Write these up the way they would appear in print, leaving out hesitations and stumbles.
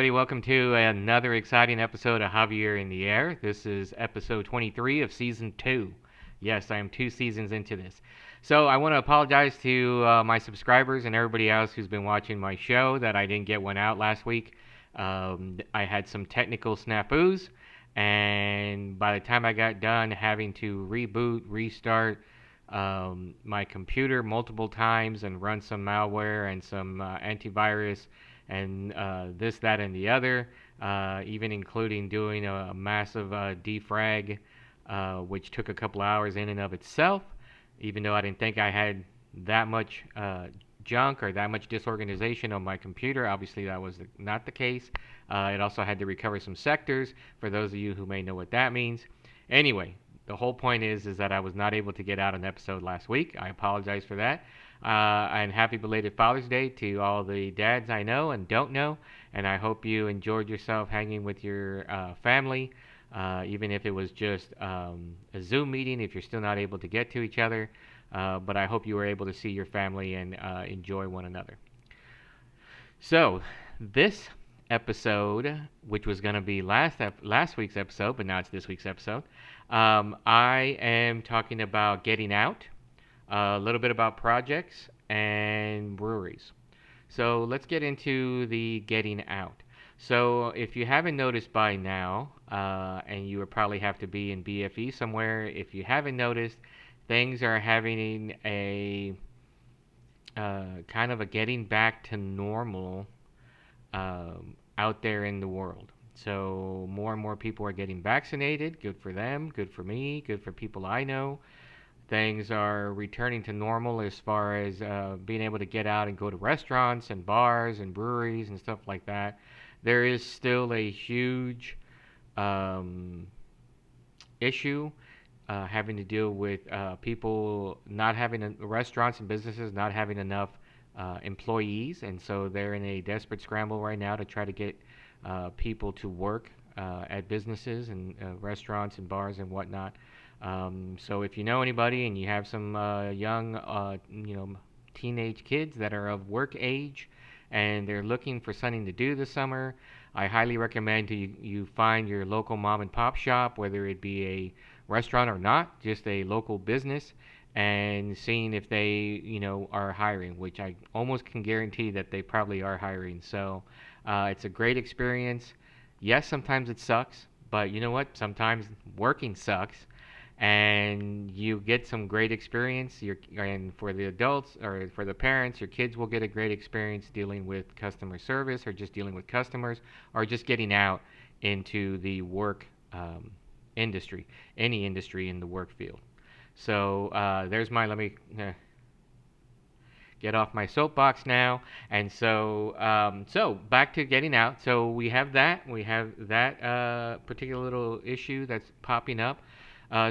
everybody. Welcome to another exciting episode of Javier in the Air. This is episode 23 of season 2. Yes, I am 2 seasons into this. So I want to apologize to my subscribers and everybody else who's been watching my show that I didn't get one out last week. I had some technical snafus, and by the time I got done having to reboot, restart my computer multiple times and run some malware and some antivirus and this, that, and the other, even including doing a massive defrag, which took a couple hours in and of itself, even though I didn't think I had that much junk or that much disorganization on my computer. Obviously, that was not the case. It also had to recover some sectors, for those of you who may know what that means. Anyway, the whole point is that I was not able to get out an episode last week. I apologize for that. And happy belated Father's Day to all the dads I know and don't know. And I hope you enjoyed yourself hanging with your family, even if it was just a Zoom meeting, if you're still not able to get to each other. But I hope you were able to see your family and enjoy one another. So, this episode, which was going to be last week's episode, but now it's this week's episode, I am talking about getting out, a little bit about projects and breweries. So let's get into the getting out. So if you haven't noticed by now, and you would probably have to be in BFE somewhere, if you haven't noticed, things are having a kind of a getting back to normal out there in the world. So more and more people are getting vaccinated. Good for them, good for me, good for people I know. Things are returning to normal as far as being able to get out and go to restaurants and bars and breweries and stuff like that. There is still a huge issue having to deal with people not having restaurants and businesses not having enough employees, and so they're in a desperate scramble right now to try to get people to work at businesses and restaurants and bars and whatnot. So if you know anybody and you have some young, teenage kids that are of work age and they're looking for something to do this summer, I highly recommend you find your local mom and pop shop, whether it be a restaurant or not, just a local business, and seeing if they, are hiring, which I almost can guarantee that they probably are hiring. So it's a great experience. Yes, sometimes it sucks, but you know what? Sometimes working sucks, and you get some great experience. And for the adults or for the parents, your kids will get a great experience dealing with customer service or just dealing with customers or just getting out into the work industry, any industry in the work field. So let me get off my soapbox now. And so back to getting out. So we have that particular little issue that's popping up.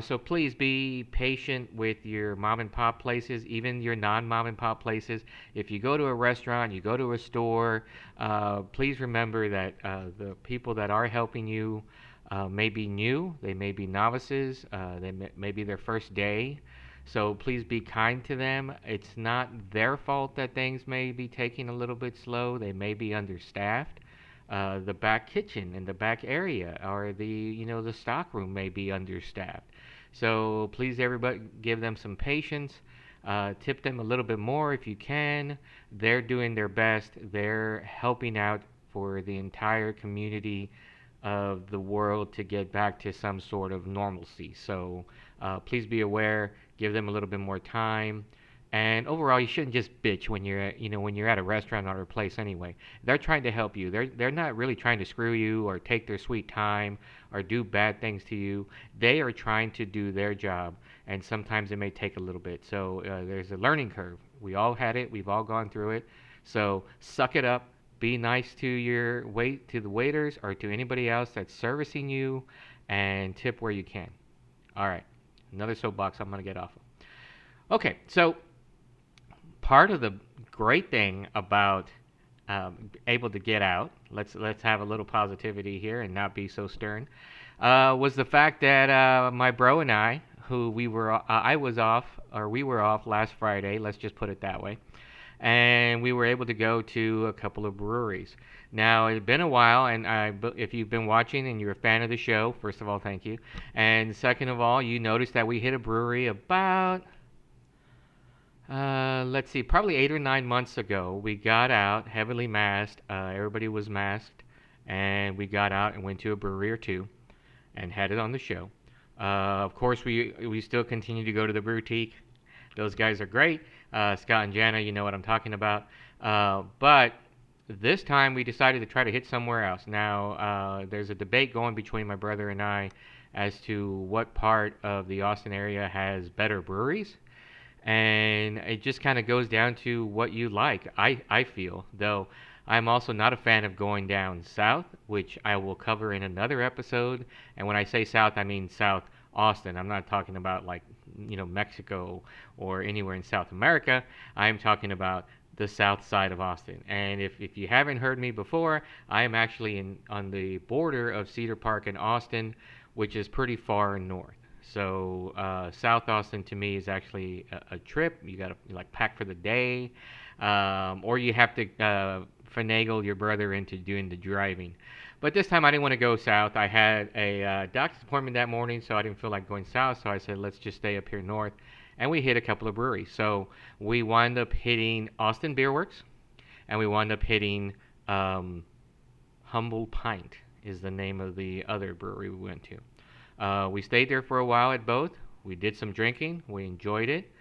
So please be patient with your mom and pop places, even your non-mom and pop places. If you go to a restaurant, you go to a store, please remember that the people that are helping you may be new, they may be novices, may be their first day. So please be kind to them. It's not their fault that things may be taking a little bit slow. They may be understaffed. The back kitchen and the back area or the stock room may be understaffed. So please, everybody, give them some patience. Tip them a little bit more if you can. They're doing their best. They're helping out for the entire community of the world to get back to some sort of normalcy. So please be aware. Give them a little bit more time. And overall, you shouldn't just bitch when you're at a restaurant or a place anyway. They're trying to help you. They're not really trying to screw you or take their sweet time or do bad things to you. They are trying to do their job, and sometimes it may take a little bit. So there's a learning curve. We all had it. We've all gone through it. So suck it up. Be nice to the waiters or to anybody else that's servicing you, and tip where you can. All right, another soapbox I'm gonna get off of. Okay, so part of the great thing about able to get out, let's have a little positivity here and not be so stern, was the fact that my bro and I, who we were off last Friday, let's just put it that way, and we were able to go to a couple of breweries. Now, it's been a while, and if you've been watching and you're a fan of the show, first of all, thank you. And second of all, you noticed that we hit a brewery about, let's see, probably 8 or 9 months ago. We got out heavily masked. Everybody was masked, and we got out and went to a brewery or two and had it on the show. Of course, we still continue to go to the boutique. Those guys are great. Scott and Jana, you know what I'm talking about. But this time we decided to try to hit somewhere else. Now, there's a debate going between my brother and I as to what part of the Austin area has better breweries. And it just kind of goes down to what you like, I feel. Though I'm also not a fan of going down south, which I will cover in another episode. And when I say south, I mean South Austin. I'm not talking about like, Mexico or anywhere in South America. I'm talking about the south side of Austin. And if you haven't heard me before, I am actually on the border of Cedar Park and Austin, which is pretty far north. So South Austin to me is actually a trip. You got to like pack for the day, or you have to finagle your brother into doing the driving. But this time I didn't want to go south. I had a doctor's appointment that morning, so I didn't feel like going south. So I said, let's just stay up here north. And we hit a couple of breweries. So we wound up hitting Austin Beer Works, and we wound up hitting Humble Pint is the name of the other brewery we went to. We stayed there for a while at both. We did some drinking. We enjoyed it.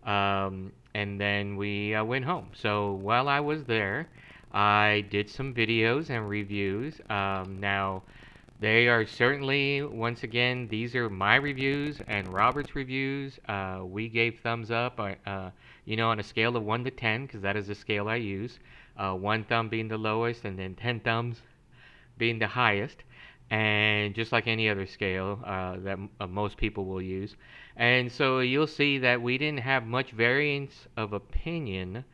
And then we went home. So while I was there, I did some videos and reviews. Now, they are certainly, once again, these are my reviews and Robert's reviews. We gave thumbs up, on a scale of 1 to 10, because that is the scale I use. 1 thumb being the lowest, and then 10 thumbs being the highest. And just like any other scale that most people will use. And so you'll see that we didn't have much variance of opinion,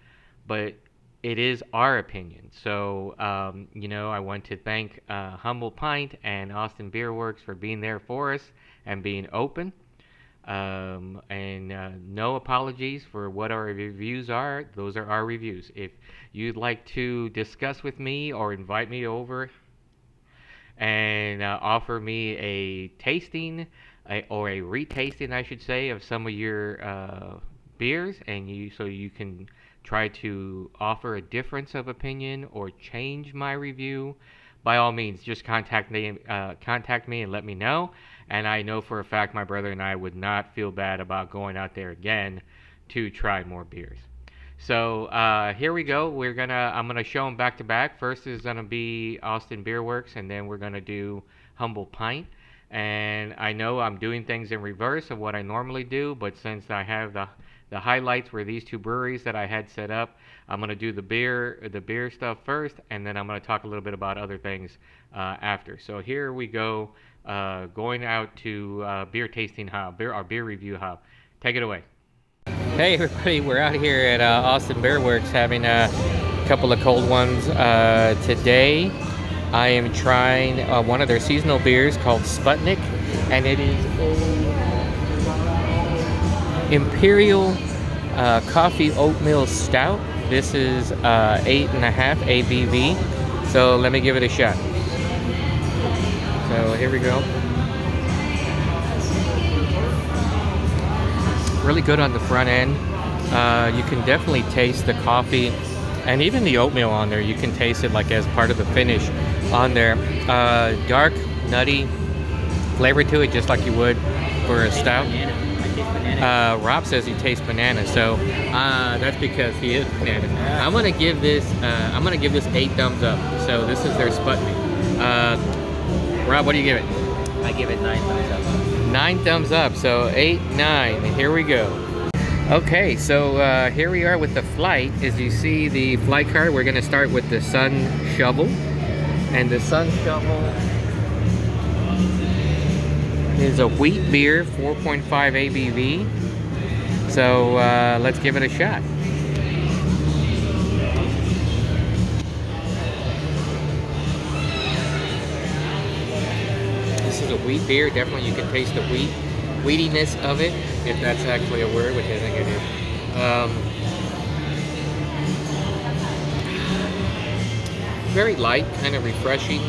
but it is our opinion. So, I want to thank Humble Pint and Austin Beer Works for being there for us and being open. And no apologies for what our reviews are. Those are our reviews. If you'd like to discuss with me or invite me over and offer me a tasting or a retasting, I should say, of some of your beers, and you can try to offer a difference of opinion or change my review, by all means, just contact me and let me know. And I know for a fact my brother and I would not feel bad about going out there again to try more beers. So here we go. I'm gonna show them back to back. First is gonna be Austin Beer Works, and then we're gonna do Humble Pint. And I know I'm doing things in reverse of what I normally do, but since I have the highlights were these two breweries that I had set up, I'm gonna do the beer stuff first, and then I'm gonna talk a little bit about other things after. So here we go. Going out to beer tasting hub, our beer review hub. Take it away. Hey everybody, we're out here at Austin Beer Works having a couple of cold ones. Today I am trying one of their seasonal beers called Sputnik, and it is a Imperial Coffee Oatmeal Stout. This is 8.5 ABV, so let me give it a shot. So here we go. Really good on the front end. You can definitely taste the coffee and even the oatmeal on there. You can taste it like as part of the finish on there. Dark, nutty flavor to it, just like you would for a stout. Rob says he tastes banana, so that's because he is banana. I'm gonna give this 8 thumbs up. So this is their Sputnik. Rob, what do you give it? I give it 9 thumbs up. 9 thumbs up, so 8, 9, here we go. Okay, so here we are with the flight. As you see the flight card, we're gonna start with the Sun Shovel. And the Sun Shovel is a wheat beer, 4.5 ABV. So let's give it a shot. This is a wheat beer. Definitely you can taste the wheatiness of it, if that's actually a word, which I think it is. very light, kind of refreshing.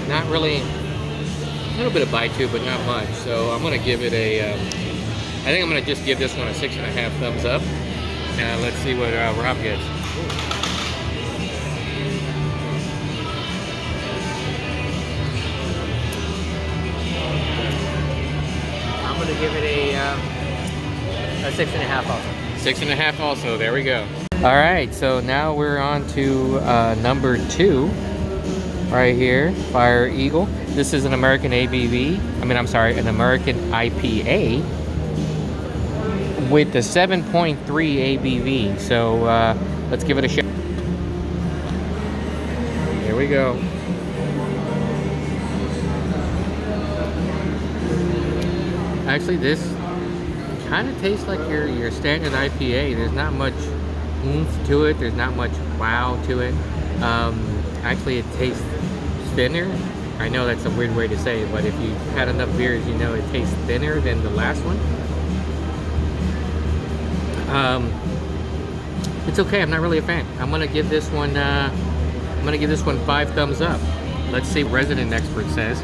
Not really, a little bit of bite to it, but not much. So I'm gonna give it a, I think I'm gonna just give this one a 6.5 thumbs up. Let's see what Rob gets. I'm gonna give it a 6.5 also. 6.5 also, there we go. All right, so now we're on to number 2, right here, Fire Eagle. This is an American ABV, I'm sorry, an American IPA with the 7.3 ABV. So let's give it a shot. Here we go. Actually, this kind of tastes like your standard IPA. There's not much oomph to it. There's not much wow to it. Actually, it tastes thinner. I know that's a weird way to say it, but if you've had enough beers, you know it tastes thinner than the last one. It's okay. I'm not really a fan. I'm gonna give this one. I'm gonna give this one 5 thumbs up. Let's see what Resident Expert says.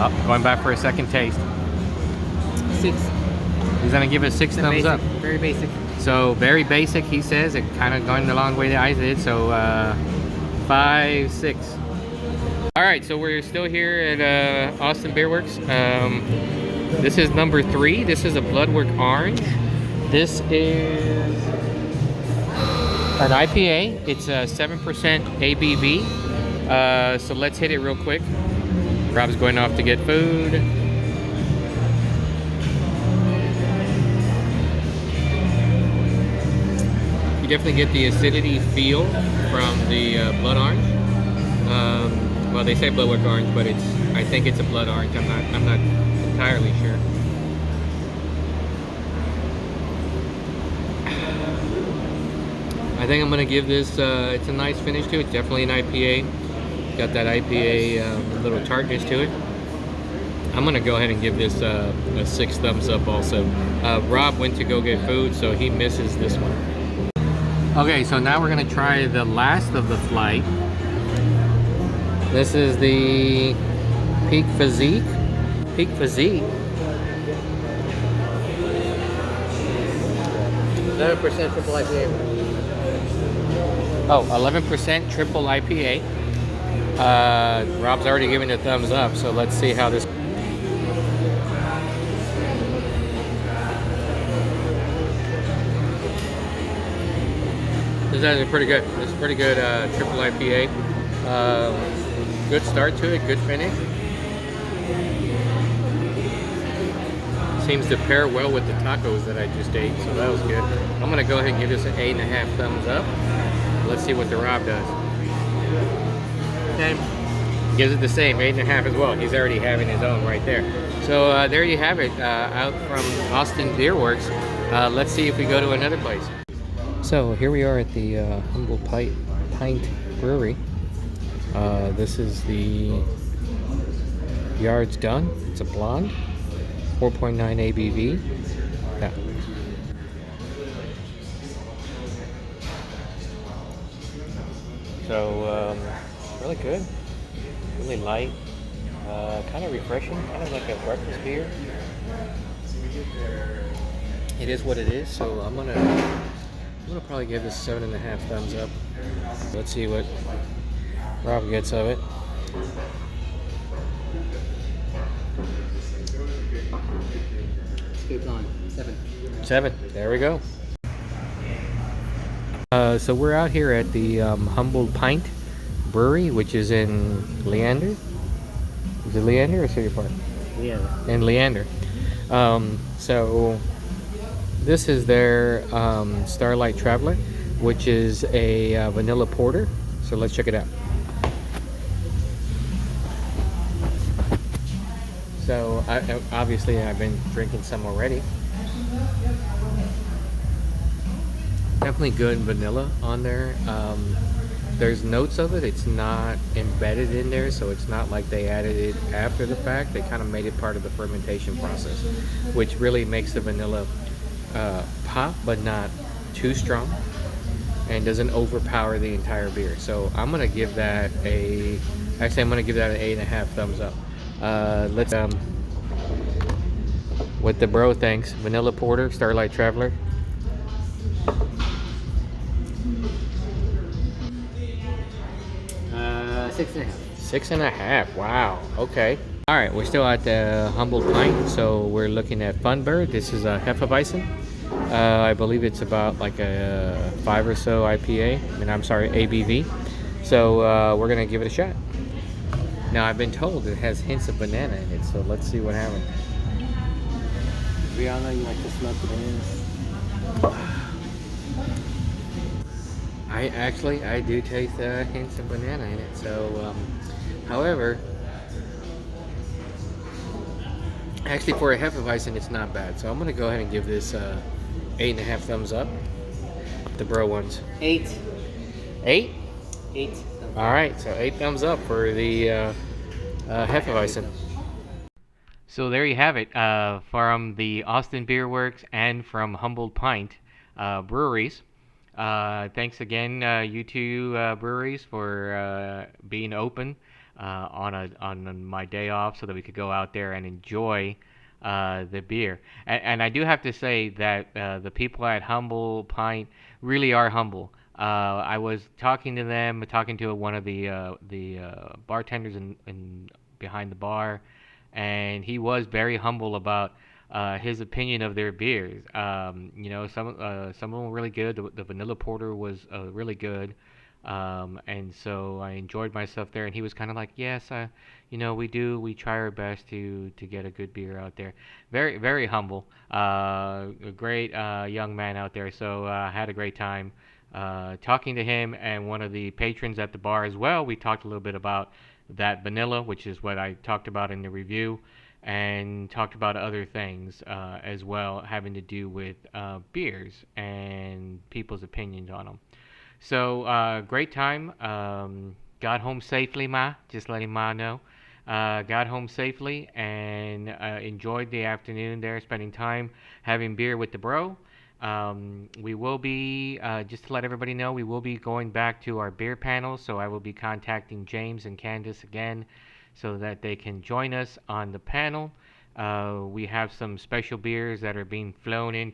Oh, going back for a second taste. 6. He's gonna give it 6 thumbs basic, up. Very basic. So very basic, he says. It kind of going the long way that I did. So 5, 6. All right, so we're still here at Austin Beer Works. This is number 3. This is a Bloodwork Orange. This is an IPA. It's a 7% ABV. So let's hit it real quick. Rob's going off to get food. You definitely get the acidity feel from the blood orange. Well, they say Bloodwork Orange, but I think it's a blood orange. I'm not entirely sure. I think I'm gonna give this. It's a nice finish to it. It's definitely an IPA. Got that IPA little tartness to it. I'm gonna go ahead and give this a 6 thumbs up also. Rob went to go get food, so he misses this one. Okay, so now we're gonna try the last of the flight. This is the Peak Physique. Peak Physique. 11% triple IPA. Oh, 11% triple IPA. Rob's already given it a thumbs up, so let's see how this. This is actually pretty good. This is pretty good triple IPA. Good start to it, good finish. Seems to pair well with the tacos that I just ate, so that was good. I'm gonna go ahead and give this an 8.5 thumbs up. Let's see what the Rob does. Okay. Gives it the same, 8.5 as well. He's already having his own right there. So there you have it, out from Austin Beer Works. Let's see if we go to another place. So here we are at the Humble Pint Brewery. This is the Yard's Done. It's a blonde, 4.9 ABV. Yeah. So really good, really light, kind of refreshing, kind of like a breakfast beer. It is what it is. So I'm gonna probably give this 7.5 thumbs up. Let's see what Rob gets of it. Scooped on 7. 7. There we go. So we're out here at the Humble Pint Brewery, which is in Leander. Is it Leander or City Park? Yeah. In Leander. So this is their Starlight Traveler, which is a vanilla porter. So let's check it out. So obviously I've been drinking some already. Definitely good vanilla on there. There's notes of it. It's not embedded in there, so it's not like they added it after the fact. They kind of made it part of the fermentation process, which really makes the vanilla pop, but not too strong. and doesn't overpower the entire beer. So I'm gonna give that a. Actually, I'm gonna give that an 8.5 thumbs up. Let's what the bro thinks. Vanilla Porter, Starlight Traveler. 6.5. 6.5. Wow. Okay. All right. We're still at the Humble Pint, so we're looking at Funbird. This is a Hefeweizen. I believe it's about like a 5 or so IPA. I'm sorry, ABV. So we're gonna give it a shot. Now I've been told it has hints of banana in it, so let's see what happens. Rihanna, you like to smoke bananas? I do taste hints of banana in it. So, however, actually for a Hefeweizen, it's not bad. So I'm gonna go ahead and give this 8.5 thumbs up. The bro ones. 8. 8. 8. All right, so 8 thumbs up for the Hefeweizen. So there you have it, from the Austin Beer Works and from Humboldt Pint breweries. Thanks again, you two breweries, for being open on my day off, so that we could go out there and enjoy the beer. And I do have to say that the people at Humboldt Pint really are humble. I was talking to them, talking to one of the bartenders in behind the bar, and he was very humble about his opinion of their beers. Some of them were really good. The vanilla porter was really good, and so I enjoyed myself there. And he was kind of like, "Yes, we try our best to get a good beer out there." Very very humble, a great young man out there. So I had a great time talking to him and one of the patrons at the bar as well. We talked a little bit about that vanilla, which is what I talked about in the review, and talked about other things as well, having to do with beers and people's opinions on them. So great time. Got home safely, Ma. Just letting Ma know. Got home safely and enjoyed the afternoon there, spending time having beer with the bro. We will be, just to let everybody know, we will be going back to our beer panel. So I will be contacting James and Candace again so that they can join us on the panel. We have some special beers that are being blown in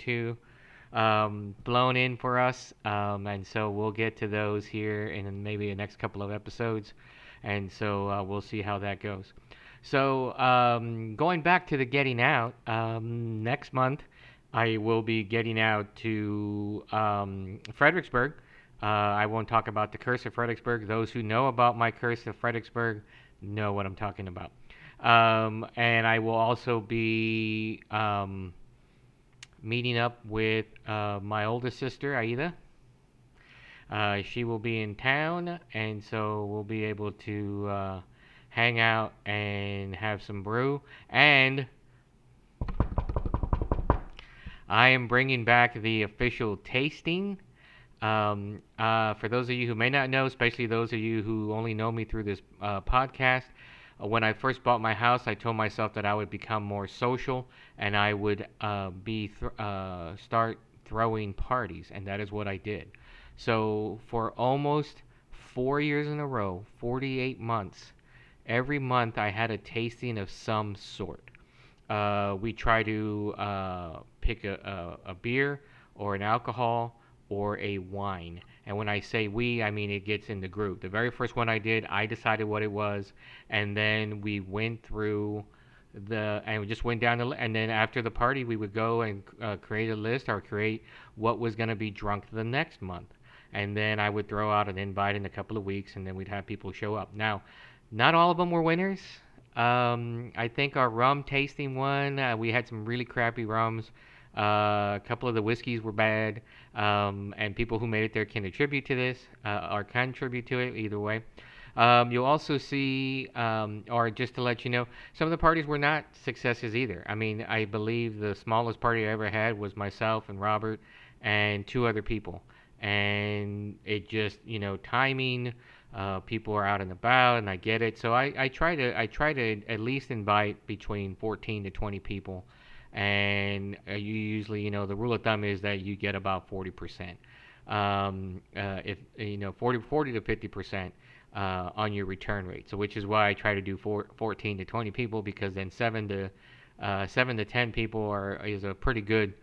for us, and so we'll get to those here in maybe the next couple of episodes, and so we'll see how that goes. So going back to the getting out, next month I will be getting out to Fredericksburg. I won't talk about the Curse of Fredericksburg. Those who know about my Curse of Fredericksburg know what I'm talking about. And I will also be meeting up with my oldest sister, Aida. She will be in town, and so we'll be able to hang out and have some brew. And I am bringing back the official tasting. For those of you who may not know, especially those of you who only know me through this podcast, when I first bought my house, I told myself that I would become more social and I would start throwing parties, and that is what I did. So for almost 4 years in a row, 48 months, every month I had a tasting of some sort. We try to pick a beer or an alcohol or a wine. And when I say we, I mean it gets in the group. The very first one I did, I decided what it was, and then we went through and we just went down and then after the party, we would go and create a list or create what was going to be drunk the next month. And then I would throw out an invite in a couple of weeks, and then we'd have people show up. Now, not all of them were winners. I think our rum tasting one, we had some really crappy rums. A couple of the whiskeys were bad, and people who made it there can attribute to this, or contribute to it, either way. You'll also see, or just to let you know, some of the parties were not successes either. I mean, I believe the smallest party I ever had was myself and Robert and two other people. And it just, timing, people are out and about, and I get it. So I try to at least invite between 14 to 20 people, and you usually, the rule of thumb is that you get about 40%. if 40 to 50% on your return rate. So which is why I try to do 14 to 20 people, because then 7 to 10 people is a pretty good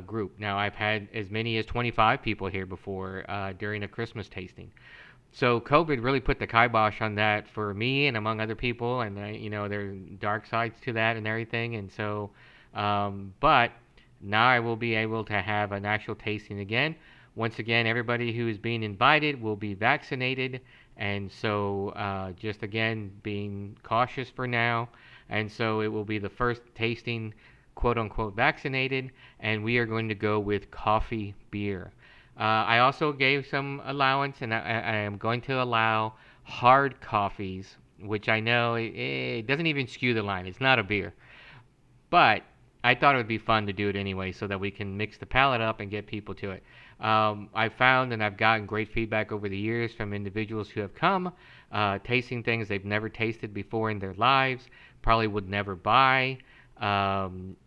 group. Now I've had as many as 25 people here before during a Christmas tasting. So COVID really put the kibosh on that for me and among other people, and there are dark sides to that and everything. And so, but now I will be able to have an actual tasting again. Once again, everybody who is being invited will be vaccinated, and so just again being cautious for now. And so it will be the first tasting, quote unquote, vaccinated, and we are going to go with coffee beer. I also gave some allowance, and I am going to allow hard coffees, which I know it doesn't even skew the line. It's not a beer, but I thought it would be fun to do it anyway, so that we can mix the palate up and get people to it. I found and I've gotten great feedback over the years from individuals who have come, tasting things they've never tasted before in their lives, probably would never buy.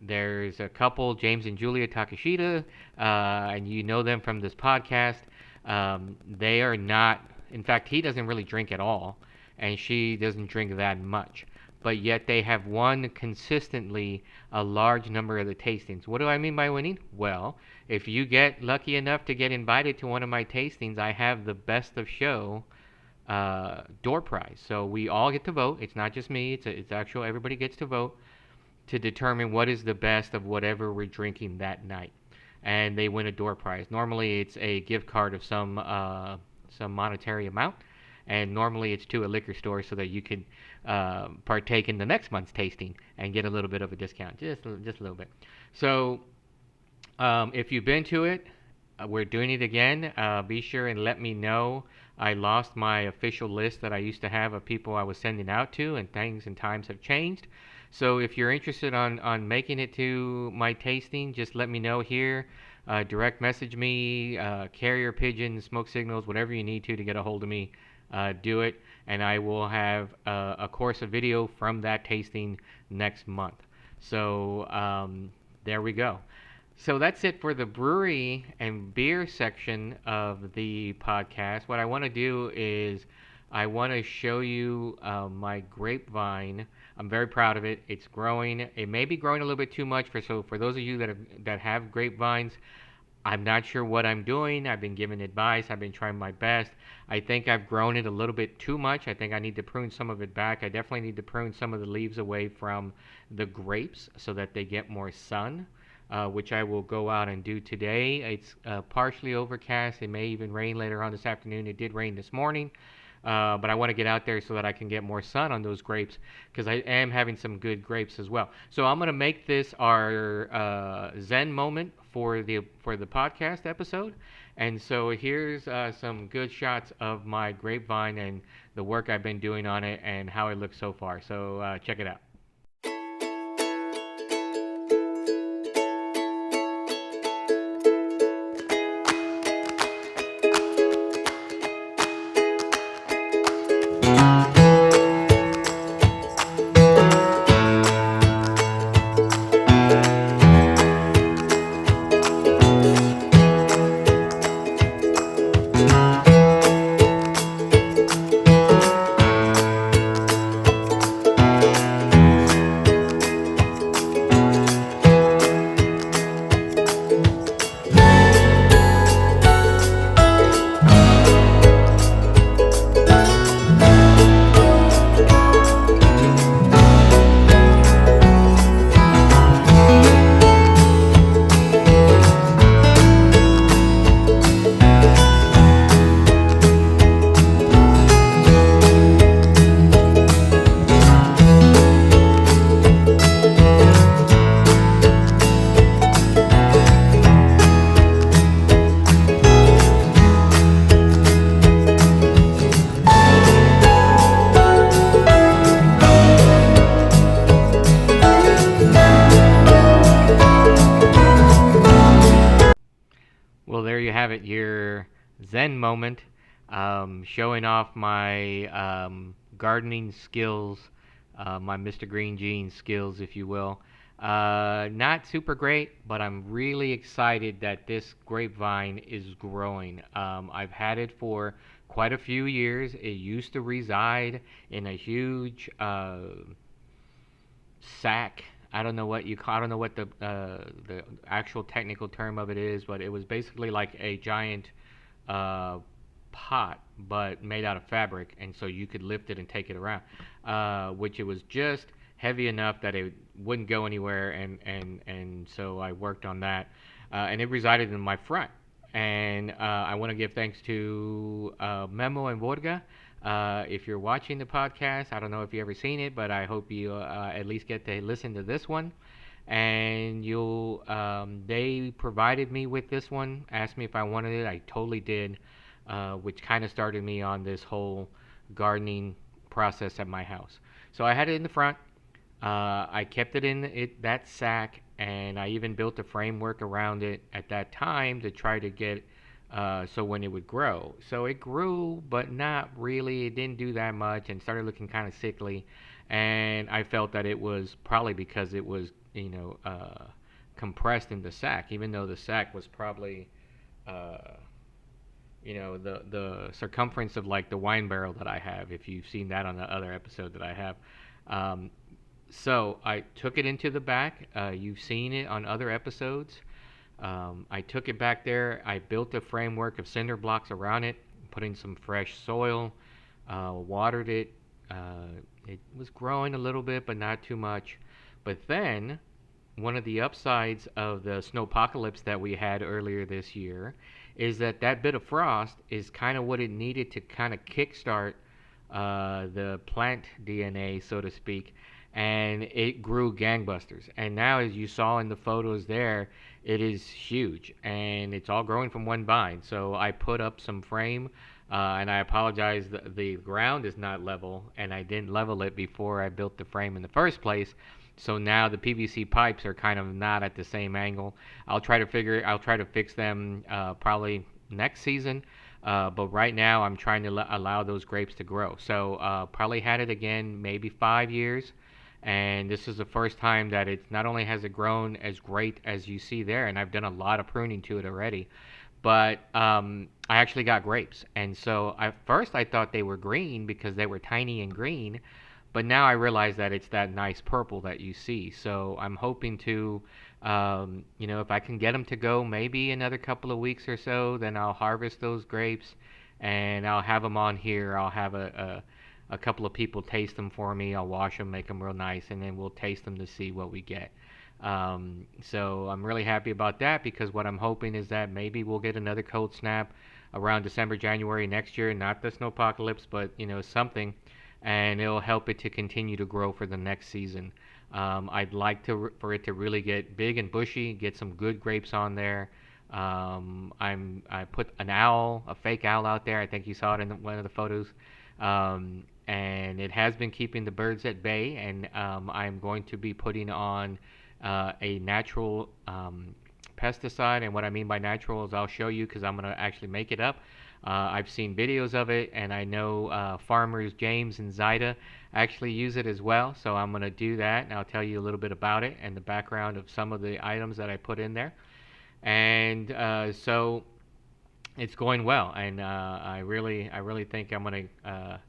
There's a couple, James and Julia Takashita, and you know them from this podcast. They are not, in fact, he doesn't really drink at all, and she doesn't drink that much. But yet they have won consistently a large number of the tastings. What do I mean by winning? Well, if you get lucky enough to get invited to one of my tastings, I have the best of show door prize. So we all get to vote. It's not just me. It's actual. Everybody gets to vote to determine what is the best of whatever we're drinking that night, and they win a door prize. Normally, it's a gift card of some monetary amount, and normally it's to a liquor store so that you can partake in the next month's tasting and get a little bit of a discount, just a little bit. So if you've been to it, we're doing it again. Be sure and let me know. I lost my official list that I used to have of people I was sending out to, and things and times have changed. So if you're interested on making it to my tasting, just let me know here. Direct message me, carrier pigeon, smoke signals, whatever you need to get a hold of me. Do it, and I will have a course, a video from that tasting next month. So there we go. So that's it for the brewery and beer section of the podcast. What I want to do is I want to show you my grapevine. I'm very proud of it. It's growing. It may be growing a little bit too much for those of you that have grapevines. I'm not sure what I'm doing. I've been giving advice. I've been trying my best. I think I've grown it a little bit too much. I think I need to prune some of it back. I definitely need to prune some of the leaves away from the grapes so that they get more sun, which I will go out and do today. It's partially overcast. It may even rain later on this afternoon. It did rain this morning. But I want to get out there so that I can get more sun on those grapes, because I am having some good grapes as well. So I'm going to make this our Zen moment for the podcast episode. And so here's some good shots of my grapevine and the work I've been doing on it and how it looks so far. So check it out. Well, there you have it, your Zen moment, showing off my gardening skills, my Mr. Green Jeans skills, if you will. Not super great, but I'm really excited that this grapevine is growing. I've had it for quite a few years. It used to reside in a huge sack. I don't know what the actual technical term of it is, but it was basically like a giant uh, pot, but made out of fabric, and so you could lift it and take it around. Which it was just heavy enough that it wouldn't go anywhere, and so I worked on that, and it resided in my front. And I want to give thanks to Memo and Vorga. If you're watching the podcast, I don't know if you ever seen it, but I hope you at least get to listen to this one. And they provided me with this one, asked me if I wanted it. I totally did, which kind of started me on this whole gardening process at my house. So I had it in the front. I kept it in that sack, and I even built a framework around it at that time to try to get so when it would grow. So it grew, but not really. It didn't do that much and started looking kind of sickly. And I felt that it was probably because it was, compressed in the sack, even though the sack was probably, uh, the circumference of like the wine barrel that I have, if you've seen that on the other episode that I have. Um, so I took it into the back. You've seen it on other episodes. I took it back there. I built a framework of cinder blocks around it, put in some fresh soil, watered it. It was growing a little bit, but not too much. But then, one of the upsides of the snowpocalypse that we had earlier this year is that that bit of frost is kind of what it needed to kind of kickstart the plant DNA, so to speak, and it grew gangbusters. And now, as you saw in the photos there, it is huge, and it's all growing from one vine. So I put up some frame, and I apologize, the ground is not level, and I didn't level it before I built the frame in the first place. So now the PVC pipes are kind of not at the same angle. I'll try to fix them probably next season. But right now, I'm trying to allow those grapes to grow. So probably had it again maybe 5 years, and this is the first time that it's not only has it grown as great as you see there, and I've done a lot of pruning to it already, but I actually got grapes. And so at first I thought they were green because they were tiny and green, but now I realize that it's that nice purple that you see. So I'm hoping to, if I can get them to go maybe another couple of weeks or so, then I'll harvest those grapes and I'll have them on here. I'll have a couple of people taste them for me. I'll wash them, make them real nice, and then we'll taste them to see what we get. So I'm really happy about that because what I'm hoping is that maybe we'll get another cold snap around December, January next year. Not the snowpocalypse, but something, and it'll help it to continue to grow for the next season. I'd like for it to really get big and bushy, get some good grapes on there. I put a fake owl out there. I think you saw it in one of the photos. And it has been keeping the birds at bay. And I'm going to be putting on a natural pesticide. And what I mean by natural is I'll show you because I'm going to actually make it up. I've seen videos of it, and I know farmers James and Zaida actually use it as well. So I'm going to do that, and I'll tell you a little bit about it and the background of some of the items that I put in there. And so it's going well, and I really think I'm going to.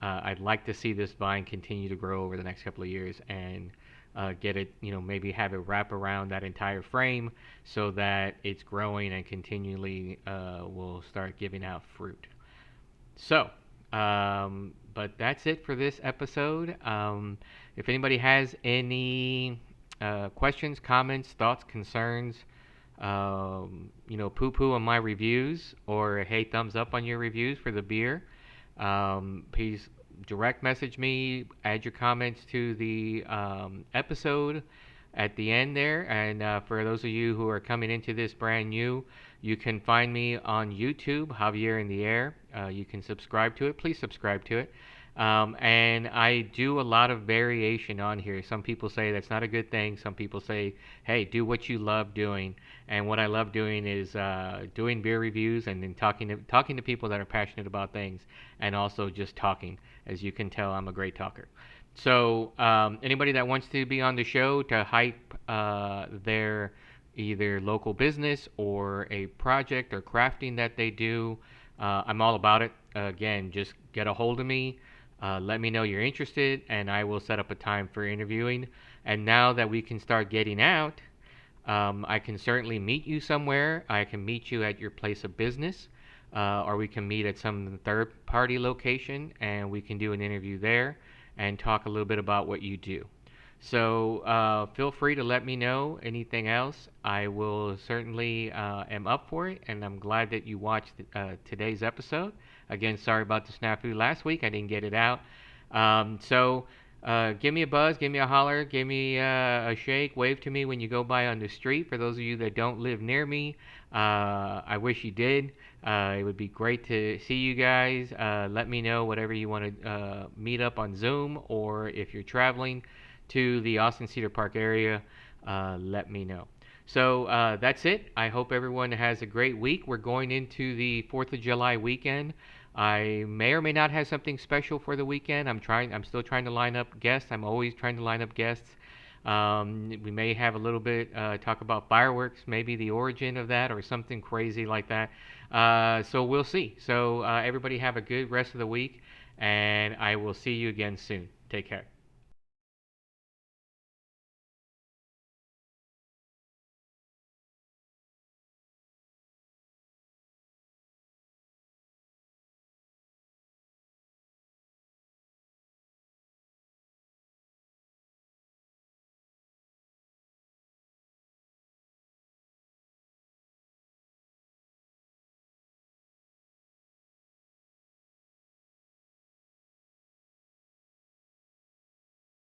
I'd like to see this vine continue to grow over the next couple of years and get it, maybe have it wrap around that entire frame so that it's growing and continually will start giving out fruit. So, but that's it for this episode. If anybody has any questions, comments, thoughts, concerns, poo poo on my reviews or hey, thumbs up on your reviews for the beer, please direct message me, add your comments to the episode at the end there. And for those of you who are coming into this brand new, you can find me on YouTube, Javier In The Air. You can subscribe to it. Please subscribe to it. And I do a lot of variation on here. Some people say that's not a good thing. Some people say, hey, do what you love doing. And what I love doing is doing beer reviews and then talking to people that are passionate about things, and also just talking. As you can tell, I'm a great talker. So, anybody that wants to be on the show to hype their either local business or a project or crafting that they do, I'm all about it. Again, just get a hold of me. Let me know you're interested, and I will set up a time for interviewing. And now that we can start getting out, I can certainly meet you somewhere. I can meet you at your place of business, or we can meet at some third party location and we can do an interview there and talk a little bit about what you do. So feel free to let me know anything else. I will certainly am up for it, and I'm glad that you watched today's episode. Again, sorry about the snafu last week. I didn't get it out. Give me a buzz, give me a holler, give me a shake, wave to me when you go by on the street. For those of you that don't live near me, I wish you did. It would be great to see you guys. Let me know whatever you want to meet up on Zoom, or if you're traveling to the Austin Cedar Park area, let me know. So that's it. I hope everyone has a great week. We're going into the 4th of July weekend. I may or may not have something special for the weekend. I'm still trying to line up guests. I'm always trying to line up guests. We may have a little bit talk about fireworks, maybe the origin of that, or something crazy like that. So we'll see. So everybody have a good rest of the week, and I will see you again soon. Take care.